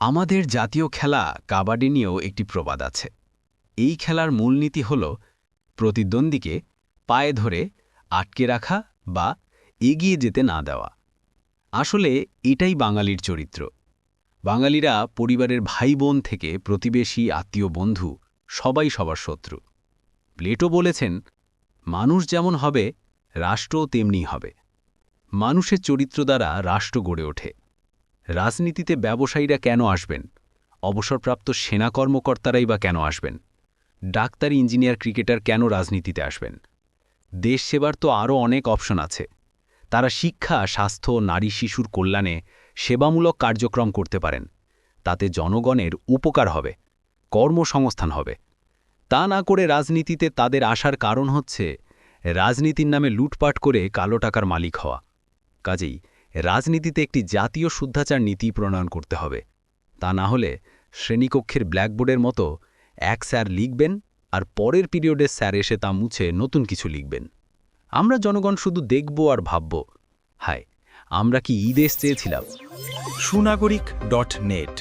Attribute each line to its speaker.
Speaker 1: আমাদের জাতীয় খেলা কাবাডি নিয়েও একটি প্রবাদ আছে। এই খেলার মূলনীতি হল প্রতিদ্বন্দ্বীকে পায়ে ধরে আটকে রাখা বা এগিয়ে যেতে না দেওয়া। আসলে এটাই বাঙালির চরিত্র। বাঙালিরা পরিবারের ভাই বোন থেকে প্রতিবেশী আত্মীয় বন্ধু সবাই সবার শত্রু। প্লেটো বলেছেন, মানুষ যেমন হবে রাষ্ট্রও তেমনি হবে। মানুষের চরিত্র দ্বারা রাষ্ট্র গড়ে ওঠে। রাজনীতিতে ব্যবসায়ীরা কেন আসবেন? অবসরপ্রাপ্ত সেনা কর্মকর্তারাই বা কেন আসবেন? ডাক্তার, ইঞ্জিনিয়ার, ক্রিকেটার কেন রাজনীতিতে আসবেন? দেশ সেবার তো আরও অনেক অপশন আছে। তারা শিক্ষা, স্বাস্থ্য, নারী শিশুর কল্যাণে সেবামূলক কার্যক্রম করতে পারেন। তাতে জনগণের উপকার হবে, কর্মসংস্থান হবে। তা না করে রাজনীতিতে তাদের আসার কারণ হচ্ছে রাজনীতির নামে লুটপাট করে কালো টাকার মালিক হওয়া। কাজেই রাজনীতিতে একটি জাতীয় শুদ্ধাচার নীতি প্রণয়ন করতে হবে। তা না হলে শ্রেণীকক্ষের ব্ল্যাকবোর্ডের মতো এক স্যার লিখবেন আর পরের পিরিয়ডে স্যার এসে তা মুছে নতুন কিছু লিখবেন। আমরা জনগণ শুধু দেখব আর ভাবব, হায়, আমরা কি এই দেশ চেয়েছিলাম?
Speaker 2: সুনাগরিক.net